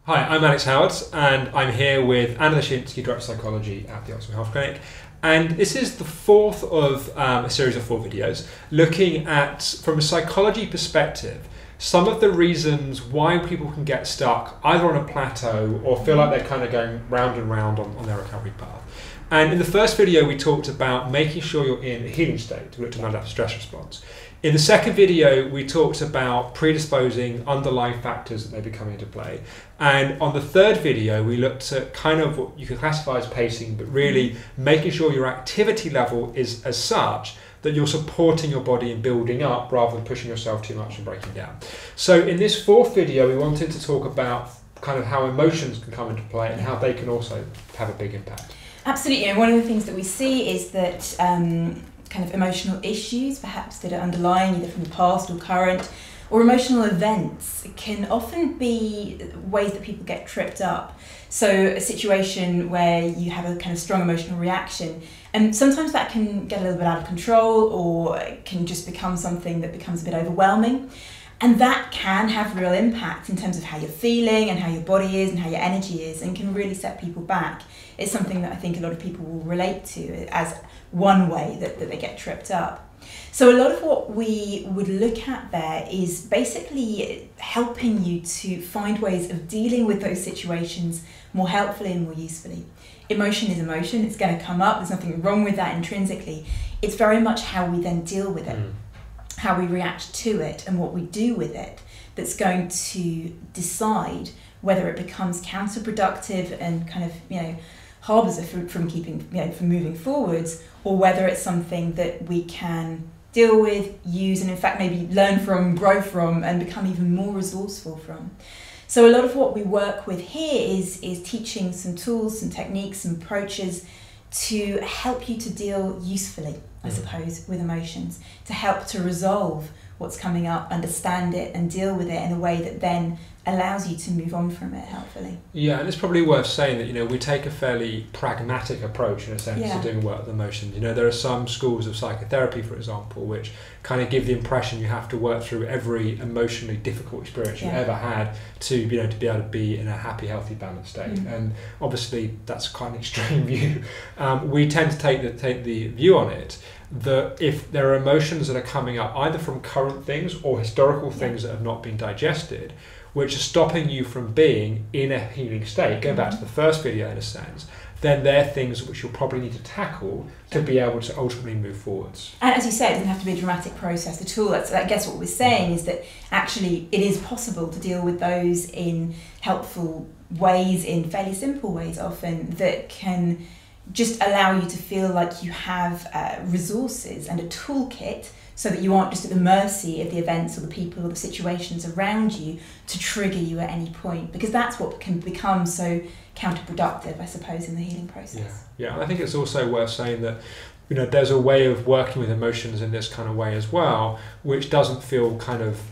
Hi, I'm Alex Howard, and I'm here with Anna Duschinsky, Director of Psychology at the Oxford Health Clinic. And this is the fourth of a series of 4 videos looking at, from a psychology perspective, some of the reasons why people can get stuck either on a plateau or feel like they're kind of going round and round on their recovery path. And in the first video, we talked about making sure you're in a healing state. We looked at adaptive stress response. In the second video, we talked about predisposing underlying factors that may be coming into play. And on the third video, we looked at kind of what you could classify as pacing, but really making sure your activity level is as such that you're supporting your body and building up rather than pushing yourself too much and breaking down. So in this fourth video, we wanted to talk about kind of how emotions can come into play and how they can also have a big impact. Absolutely, and one of the things that we see is that kind of emotional issues, perhaps that are underlying either from the past or current, or emotional events can often be ways that people get tripped up. So a situation where you have a kind of strong emotional reaction, and sometimes that can get a little bit out of control or can just become something that becomes a bit overwhelming. And that can have real impact in terms of how you're feeling and how your body is and how your energy is, and can really set people back. It's something that I think a lot of people will relate to as one way that they get tripped up. So a lot of what we would look at there is basically helping you to find ways of dealing with those situations more helpfully and more usefully. Emotion is emotion, it's going to come up, there's nothing wrong with that intrinsically. It's very much how we then deal with it. How we react to it and what we do with it that's going to decide whether it becomes counterproductive and kind of, harbours us from keeping, from moving forwards, or whether it's something that we can deal with, use, and in fact maybe learn from, grow from, and become even more resourceful from. So a lot of what we work with here is teaching some tools, some techniques, some approaches to help you to deal usefully, I suppose, with emotions, to help to resolve what's coming up, understand it and deal with it in a way that then allows you to move on from it helpfully. Yeah, and it's probably worth saying that, we take a fairly pragmatic approach in a sense to doing work with emotions. There are some schools of psychotherapy, for example, which kind of give the impression you have to work through every emotionally difficult experience you've ever had to be able to be in a happy, healthy, balanced state. And obviously that's quite an extreme view. We tend to take the view on it that if there are emotions that are coming up either from current things or historical things that have not been digested, which are stopping you from being in a healing state, go back to the first video in a sense, then they're things which you'll probably need to tackle to be able to ultimately move forwards. And as you say, it doesn't have to be a dramatic process at all. I guess what we're saying is that actually it is possible to deal with those in helpful ways, in fairly simple ways often, that can just allow you to feel like you have resources and a toolkit so that you aren't just at the mercy of the events or the people or the situations around you to trigger you at any point, because that's what can become so counterproductive, I suppose, in the healing process. Yeah, and I think it's also worth saying that there's a way of working with emotions in this kind of way as well, which doesn't feel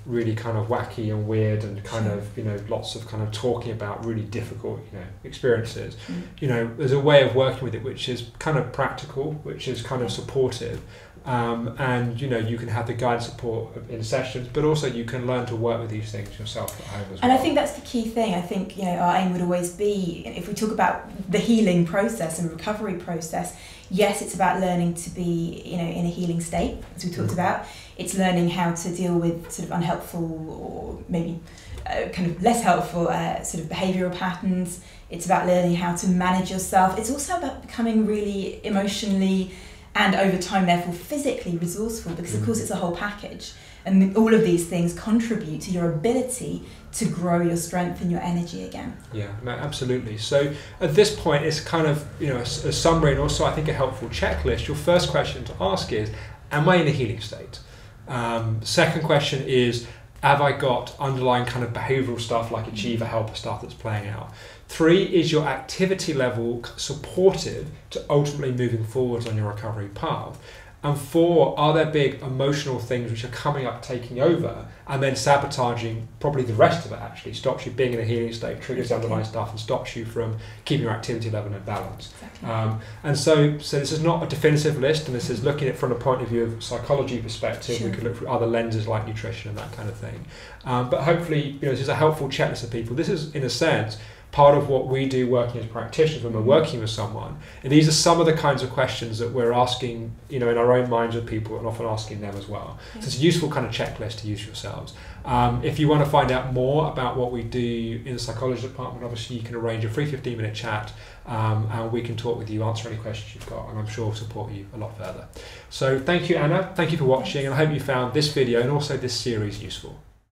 really wacky and weird and lots of kind of talking about really difficult experiences. There's a way of working with it which is kind of practical, which is kind of supportive. And you can have the guidance support in sessions, but also you can learn to work with these things yourself at home as well. And I think that's the key thing. I think our aim would always be, if we talk about the healing process and recovery process, yes, it's about learning to be in a healing state, as we talked about. It's learning how to deal with sort of unhelpful or maybe kind of less helpful sort of behavioural patterns. It's about learning how to manage yourself. It's also about becoming really emotionally and over time, therefore, physically resourceful, because of course it's a whole package. And all of these things contribute to your ability to grow your strength and your energy again. Yeah, no, absolutely. So at this point, it's kind of, a summary and also I think a helpful checklist. Your first question to ask is, am I in a healing state? Second question is, have I got underlying kind of behavioural stuff like achiever, helper stuff that's playing out? 3, is your activity level supportive to ultimately moving forwards on your recovery path? And 4, are there big emotional things which are coming up, taking over, and then sabotaging probably the rest of it actually, stops you being in a healing state, triggers the underlying stuff, and stops you from keeping your activity level in balance. Exactly. And so this is not a definitive list, and this is looking at it from a point of view of psychology perspective. Sure. We could look through other lenses like nutrition and that kind of thing. But hopefully, this is a helpful checklist for people. This is, in a sense, part of what we do working as practitioners when we're working with someone. And these are some of the kinds of questions that we're asking, in our own minds with people, and often asking them as well. So it's a useful kind of checklist to use yourselves. If you want to find out more about what we do in the psychology department, obviously you can arrange a free 15-minute chat, and we can talk with you, answer any questions you've got, and I'm sure we'll support you a lot further. So thank you, Anna. Thank you for watching, and I hope you found this video and also this series useful.